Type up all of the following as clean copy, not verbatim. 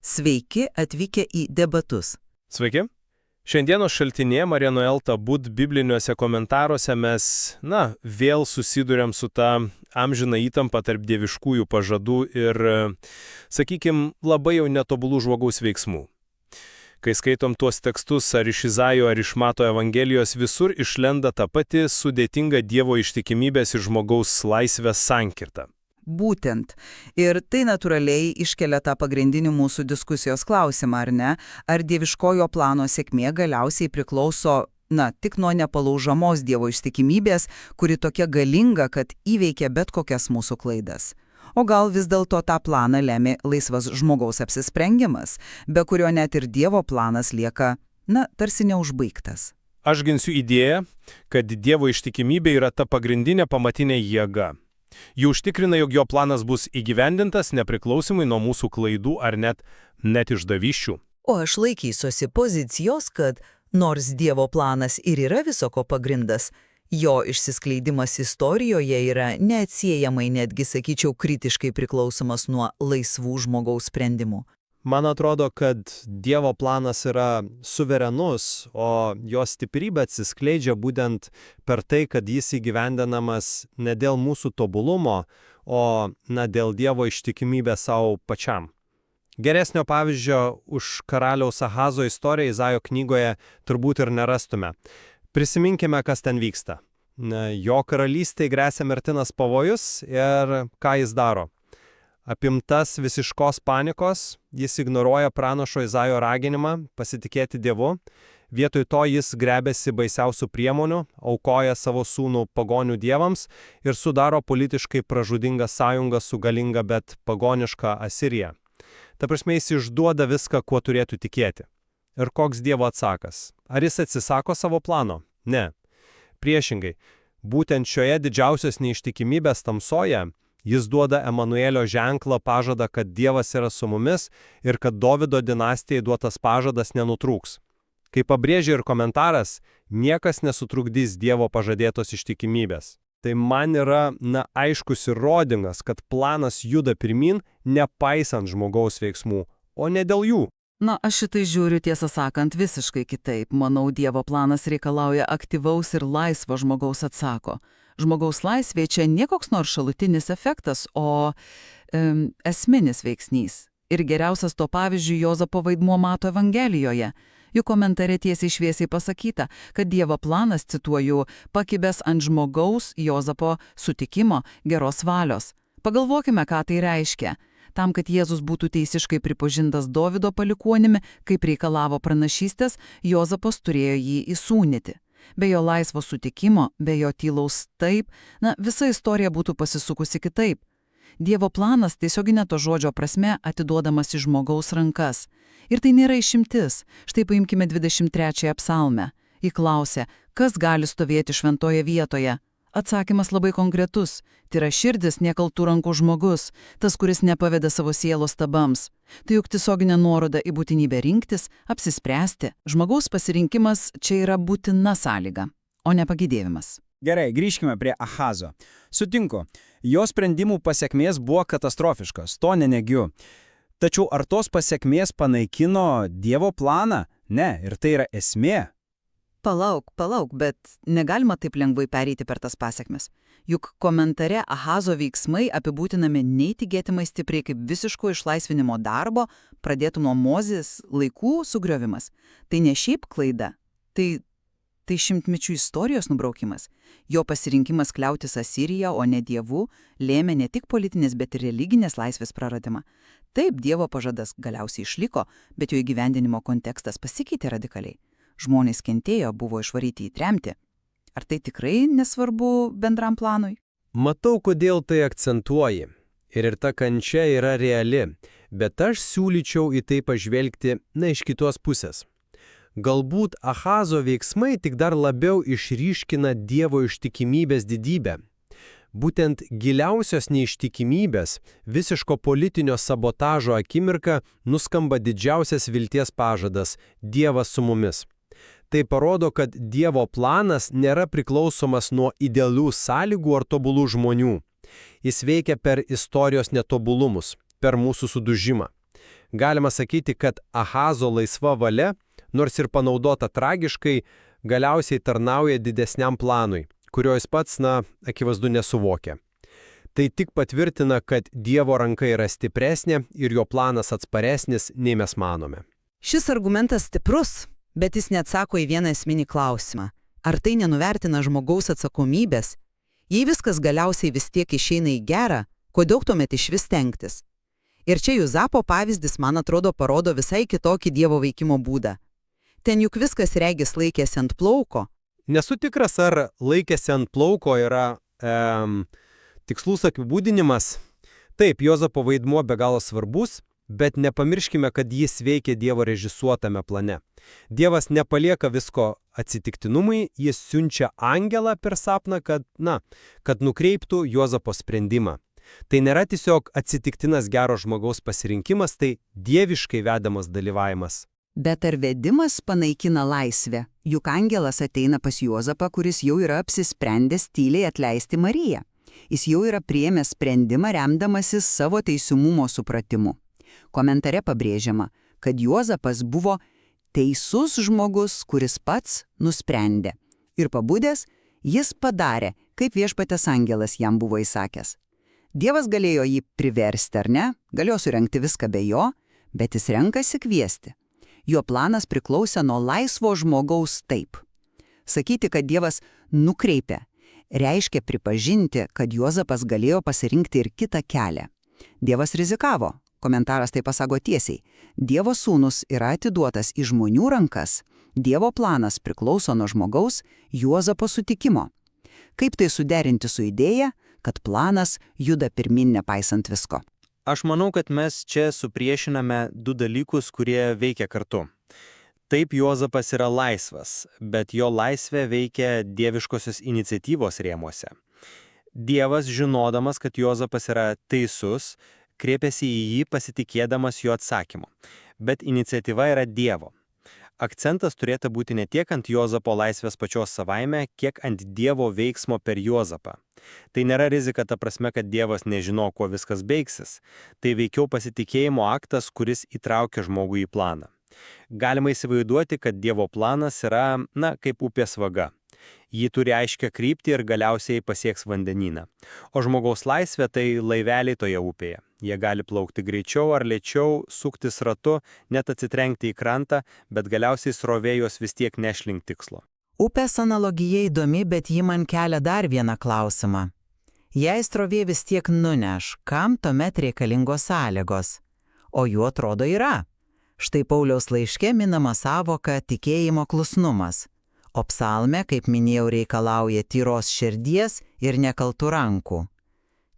Sveiki atvykę į debatus. Sveiki. Šiandienos šaltinėje Mariano Elta Bud bibliniuose komentaruose mes, vėl susiduriam su ta amžina įtampa tarp dieviškųjų pažadų ir, labai jau netobulų žmogaus veiksmų. Kai skaitom tuos tekstus ar iš Izaijo, ar iš Mato Evangelijos, visur išlenda ta pati sudėtinga Dievo ištikimybės ir žmogaus laisvės sankirta. Būtent. Ir tai natūraliai iškelia tą pagrindinį mūsų diskusijos klausimą, ar ne? Ar dieviškojo plano sėkmė galiausiai priklauso, tik nuo nepalaužamos Dievo ištikimybės, kuri tokia galinga, kad įveikia bet kokias mūsų klaidas. O gal vis dėlto tą planą lemia laisvas žmogaus apsisprendimas, be kurio net ir Dievo planas lieka, tarsi neužbaigtas. Aš ginsiu idėją, kad Dievo ištikimybė yra ta pagrindinė pamatinė jėga. Ji užtikrina, jog jo planas bus įgyvendintas nepriklausomai nuo mūsų klaidų ar net išdavysčių. O aš laikysiuosi pozicijos, kad nors Dievo planas ir yra visoko pagrindas, jo išsiskleidimas istorijoje yra neatsiejamai, netgi sakyčiau, kritiškai priklausomas nuo laisvų žmogaus sprendimų. Man atrodo, kad Dievo planas yra suverenus, o jo stiprybė atsiskleidžia būtent per tai, kad jis įgyvendinamas ne dėl mūsų tobulumo, o dėl Dievo ištikimybės savo pačiam. Geresnio pavyzdžio už karaliaus Ahazo istoriją Izaijo knygoje turbūt ir nerastume. Prisiminkime, kas ten vyksta. Jo karalystėje gresia mirtinas pavojus ir ką jis daro? Apimtas visiškos panikos, jis ignoruoja pranašo Izaijo raginimą pasitikėti Dievu, vietoj to jis grėbėsi baisiausių priemonių, aukoja savo sūnų pagonių dievams ir sudaro politiškai pražudingą sąjungą su galinga, bet pagoniška Asirija. Ta prasme, jis išduoda viską, kuo turėtų tikėti. Ir koks Dievo atsakas? Ar jis atsisako savo plano? Ne. Priešingai, būtent šioje didžiausios neištikimybės tamsoje jis duoda Emanuelio ženklą pažadą, kad Dievas yra su mumis ir kad Dovido dinastijai duotas pažadas nenutrūks. Kaip pabrėžia ir komentaras, niekas nesutrukdys Dievo pažadėtos ištikimybės. Tai man yra, aiškus įrodymas, kad planas juda pirmin, nepaisant žmogaus veiksmų, o ne dėl jų. Aš šitai žiūriu, tiesą sakant, visiškai kitaip. Manau, Dievo planas reikalauja aktyvaus ir laisvo žmogaus atsako. Žmogaus laisvė čia ne koks nors šalutinis efektas, o esminis veiksnys. Ir geriausias to pavyzdžių Jozapo vaidmuo Mato Evangelijoje. Juk komentare tiesiai šviesiai pasakyta, kad Dievo planas, cituoju, pakibęs ant žmogaus Jozapo sutikimo, geros valios. Pagalvokime, ką tai reiškia. Tam, kad Jėzus būtų teisiškai pripažintas Dovido palikuonimi, kaip reikalavo pranašystės, Jozapas turėjo jį įsūnyti. Be jo laisvo sutikimo, be jo tylaus taip, visa istorija būtų pasisukusi kitaip. Dievo planas tiesioginė to žodžio prasme atiduodamas į žmogaus rankas. Ir tai nėra išimtis. Štai paimkime 23 psalmę. Ji klausė, kas gali stovėti šventoje vietoje? Atsakymas labai konkretus. Tai yra širdis nekaltų rankų žmogus, tas, kuris nepaveda savo sielos stabams. Tai juk tiesioginė nuoroda į būtinybę rinktis, apsispręsti. Žmogaus pasirinkimas čia yra būtina sąlyga, o ne pagidėjimas. Gerai, grįžkime prie Ahazo. Sutinku, jo sprendimų pasekmės buvo katastrofiškos, to nenegiu. Tačiau ar tos pasekmės panaikino Dievo planą? Ne, ir tai yra esmė. Palauk, bet negalima taip lengvai pereiti per tas pasekmes. Juk komentare Ahazo veiksmai apibūtinami neįtikėtinai stipriai kaip visiško išlaisvinimo darbo, pradėtų nuo Mozės laikų sugriovimas. Tai ne šiaip klaida, tai šimtmečių istorijos nubraukimas. Jo pasirinkimas kliautis Asirija, o ne Dievu, lėmė ne tik politinės, bet ir religinės laisvės praradimą. Taip, Dievo pažadas galiausiai išliko, bet jo įgyvendinimo kontekstas pasikeitė radikaliai. Žmonės kentėjo, buvo išvaryti į tremtį. Ar tai tikrai nesvarbu bendram planui? Matau, kodėl tai akcentuoji. Ir ta kančia yra reali, bet aš siūlyčiau į tai pažvelgti, iš kitos pusės. Galbūt Ahazo veiksmai tik dar labiau išryškina Dievo ištikimybės didybę. Būtent giliausios neištikimybės, visiško politinio sabotažo akimirka nuskamba didžiausias vilties pažadas – Dievas su mumis. Tai parodo, kad Dievo planas nėra priklausomas nuo idealių sąlygų ar tobulų žmonių. Jis veikia per istorijos netobulumus, per mūsų sudužimą. Galima sakyti, kad Ahazo laisva valia, nors ir panaudota tragiškai, galiausiai tarnauja didesniam planui, kurio jis pats, akivaizdu nesuvokia. Tai tik patvirtina, kad Dievo ranka yra stipresnė ir jo planas atsparesnis, nei mes manome. Šis argumentas stiprus, bet jis neatsako į vieną esminį klausimą. Ar tai nenuvertina žmogaus atsakomybės? Jei viskas galiausiai vis tiek išeina į gerą, kodėl tuomet išvis stengtis? Ir čia Juzapo pavyzdis, man atrodo, parodo visai kitokį Dievo veikimo būdą. Ten juk viskas regis laikėsi ant plauko. Nesu tikras, ar laikėsi ant plauko yra tikslus apibūdinimas. Taip, Juozapo vaidmuo be galo svarbus, bet nepamirškime, kad jis veikia Dievo režisuotame plane. Dievas nepalieka visko atsitiktinumui, jis siunčia angelą per sapną, kad nukreiptų Juozapo sprendimą. Tai nėra tiesiog atsitiktinas gero žmogaus pasirinkimas, tai dieviškai vedamas dalyvavimas. Bet ar vedimas panaikina laisvę? Juk angelas ateina pas Juozapą, kuris jau yra apsisprendęs tyliai atleisti Mariją. Jis jau yra priėmęs sprendimą remdamasis savo teisumo supratimu. Komentare pabrėžiama, kad Juozapas buvo teisus žmogus, kuris pats nusprendė. Ir pabudęs, jis padarė, kaip viešpatės angelas jam buvo įsakęs. Dievas galėjo jį priversti, ar ne? Galėjo surengti viską be jo, bet jis renkasi kviesti. Jo planas priklausė nuo laisvo žmogaus taip. Sakyti, kad Dievas nukreipė, reiškia pripažinti, kad Juozapas galėjo pasirinkti ir kitą kelią. Dievas rizikavo. Komentaras tai pasako tiesiai. Dievo sūnus yra atiduotas į žmonių rankas. Dievo planas priklauso nuo žmogaus Juozapo sutikimo. Kaip tai suderinti su idėja, kad planas juda pirmin nepaisant visko? Aš manau, kad mes čia supriešiname du dalykus, kurie veikia kartu. Taip, Juozapas yra laisvas, bet jo laisvė veikia dieviškosios iniciatyvos rėmuose. Dievas, žinodamas, kad Juozapas yra teisus, kreipiasi į jį pasitikėdamas jo atsakymu. Bet iniciatyva yra Dievo. Akcentas turėtų būti ne tiek ant Juozapo laisvės pačios savaime, kiek ant Dievo veiksmo per Juozapą. Tai nėra rizika ta prasme, kad Dievas nežino, kuo viskas baigsis. Tai veikiau pasitikėjimo aktas, kuris įtraukia žmogų į planą. Galima įsivaizduoti, kad Dievo planas yra, kaip upės vaga. Ji turi aiškią kryptį ir galiausiai pasieks vandenyną. O žmogaus laisvė tai laiveliai toje upėje. Jie gali plaukti greičiau ar lėčiau, suktis ratu, net atsitrenkti į krantą, bet galiausiai srovė jos vis tiek nešlink tikslo. Upės analogija įdomi, bet ji man kelia dar vieną klausimą. Jei srovė vis tiek nuneš, kam tuomet reikalingos sąlygos? O jų atrodo yra. Štai Pauliaus laiške minama savoka tikėjimo klusnumas. O psalme, kaip minėjau, reikalauja tyros širdies ir nekaltų rankų.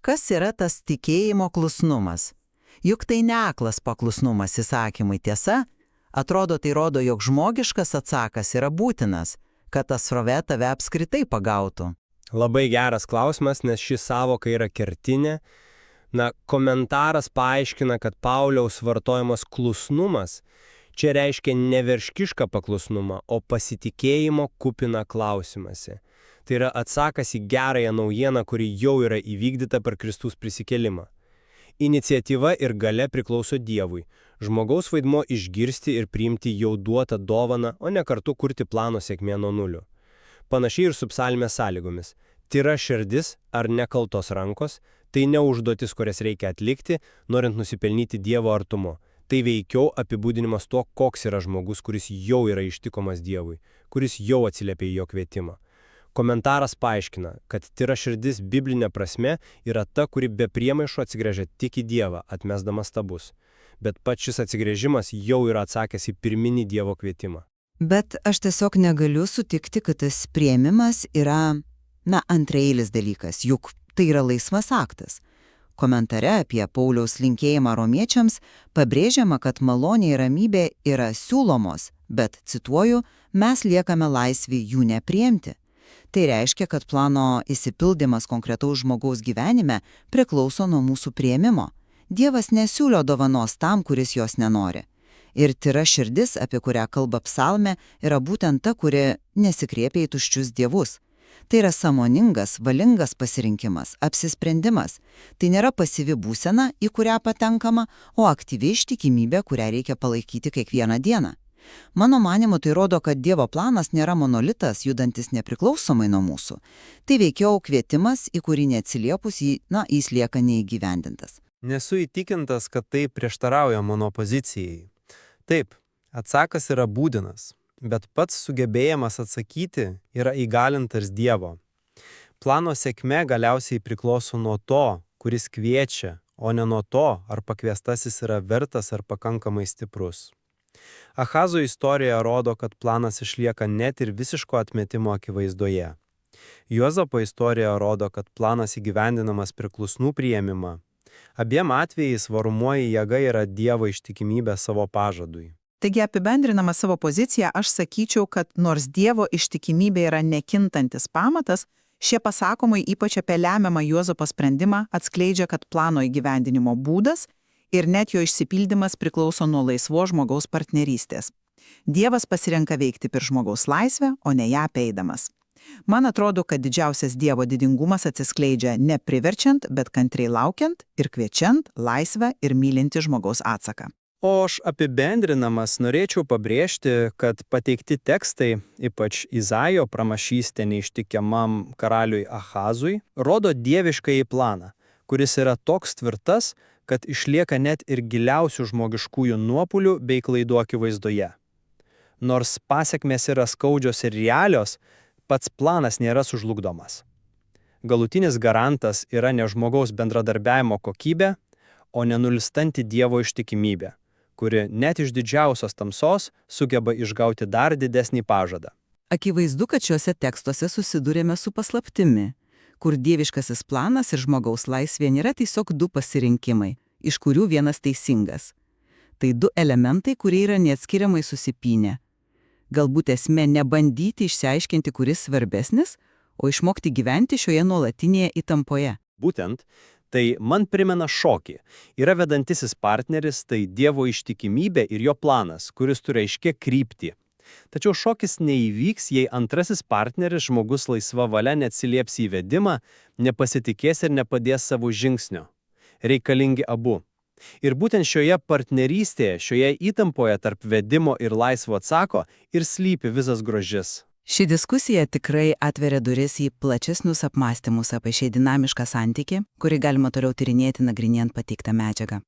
Kas yra tas tikėjimo klusnumas? Juk tai ne aklas paklusnumas įsakymui, tiesa? Atrodo, tai rodo, jog žmogiškas atsakas yra būtinas, kad ta srovė tave apskritai pagautų. Labai geras klausimas, nes ši savoka yra kertinė. Komentaras paaiškina, kad Pauliaus vartojamas klusnumas čia reiškia ne verškišką paklusnumą, o pasitikėjimo kupiną klausimąsi. Tai yra atsakas į gerąją naujieną, kuri jau yra įvykdyta per Kristaus prisikėlimą. Iniciatyva ir galia priklauso Dievui. Žmogaus vaidmuo išgirsti ir priimti jau duotą dovaną, o ne kartu kurti plano sėkmė nuo nulio. Panašiai ir su psalmės sąlygomis. Tyra širdis ar nekaltos rankos – tai ne užduotis, kurias reikia atlikti, norint nusipelnyti Dievo artumo. Tai veikiau apibūdinimas to, koks yra žmogus, kuris jau yra ištikomas Dievui, kuris jau atsiliepia į jo kvietimą. Komentaras paaiškina, kad tyra širdis biblinė prasme yra ta, kuri be priemaišų atsigręžia tik į Dievą, atmesdamas stabus. Bet pats šis atsigręžimas jau yra atsakęs į pirminį Dievo kvietimą. Bet aš tiesiog negaliu sutikti, kad tas priėmimas yra, antraeilis dalykas, juk tai yra laisvas aktas. Komentare apie Pauliaus linkėjimą romiečiams pabrėžiama, kad malonė ir ramybė yra siūlomos, bet, cituoju, mes liekame laisvi jų nepriimti. Tai reiškia, kad plano išsipildymas konkretaus žmogaus gyvenime priklauso nuo mūsų priėmimo. Dievas nesiūlo dovanos tam, kuris jos nenori. Ir tyra širdis, apie kurią kalba psalmė, yra būtent ta, kuri nesikreipia į tuščius dievus. Tai yra sąmoningas, valingas pasirinkimas, apsisprendimas. Tai nėra pasyvi būsena, į kurią patenkama, o aktyvi ištikimybė, kurią reikia palaikyti kiekvieną dieną. Mano manimu, tai rodo, kad Dievo planas nėra monolitas, judantis nepriklausomai nuo mūsų. Tai veikiau kvietimas, į kurį neatsiliepus jis lieka neįgyvendintas. Nesu įtikintas, kad tai prieštarauja mano pozicijai. Taip, atsakas yra būtinas, bet pats sugebėjimas atsakyti yra įgalintas Dievo. Plano sėkmė galiausiai priklauso nuo to, kuris kviečia, o ne nuo to, ar pakviestasis yra vertas ar pakankamai stiprus. Ahazo istorija rodo, kad planas išlieka net ir visiško atmetimo akivaizdoje. Juozapo istorija rodo, kad planas įgyvendinamas per klusnų priėmimą. Abiem atvejais varomoji jėga yra Dievo ištikimybė savo pažadui. Taigi apibendrinama savo poziciją, aš sakyčiau, kad nors Dievo ištikimybė yra nekintantis pamatas, šie pasakymai ypač apie lemiamą Juozapo sprendimą atskleidžia, kad plano įgyvendinimo būdas ir net jo išsipildymas priklauso nuo laisvo žmogaus partnerystės. Dievas pasirenka veikti per žmogaus laisvę, o ne ją apeidamas. Man atrodo, kad didžiausias Dievo didingumas atsiskleidžia ne priverčiant, bet kantriai laukiant ir kviečiant laisvę ir mylinti žmogaus atsaką. O aš apibendrinamas norėčiau pabrėžti, kad pateikti tekstai, ypač Izaijo pranašystė neištikimam karaliui Ahazui, rodo dieviškąjį planą, kuris yra toks tvirtas, kad išlieka net ir giliausių žmogiškųjų nuopulių bei klaidų akivaizdoje. Nors pasekmės yra skaudžios ir realios, pats planas nėra sužlugdomas. Galutinis garantas yra ne žmogaus bendradarbiavimo kokybė, o nenulstanti Dievo ištikimybė, kuri net iš didžiausios tamsos sugeba išgauti dar didesnį pažadą. Akivaizdu, kad šiuose tekstuose susidurėme su paslaptimi, kur dieviškasis planas ir žmogaus laisvė nėra tiesiog du pasirinkimai, iš kurių vienas teisingas. Tai du elementai, kurie yra neatskiriamai susipynę. Galbūt esmė ne bandyti išsiaiškinti, kuris svarbesnis, o išmokti gyventi šioje nuolatinėje įtampoje. Būtent, tai man primena šokį. Yra vedantisis partneris, tai Dievo ištikimybė ir jo planas, kuris turi aiškę kryptį. Tačiau šokis neįvyks, jei antrasis partneris, žmogus laisva valia, neatsilieps į vedimą, nepasitikės ir nepadės savo žingsnio. Reikalingi abu. Ir būtent šioje partnerystėje, šioje įtampoje tarp vedimo ir laisvo atsako ir slypi visas grožis. Ši diskusija tikrai atveria duris į plačesnius apmąstymus apie šią dinamišką santykį, kurį galima toliau tyrinėti nagrinėjant pateiktą medžiagą.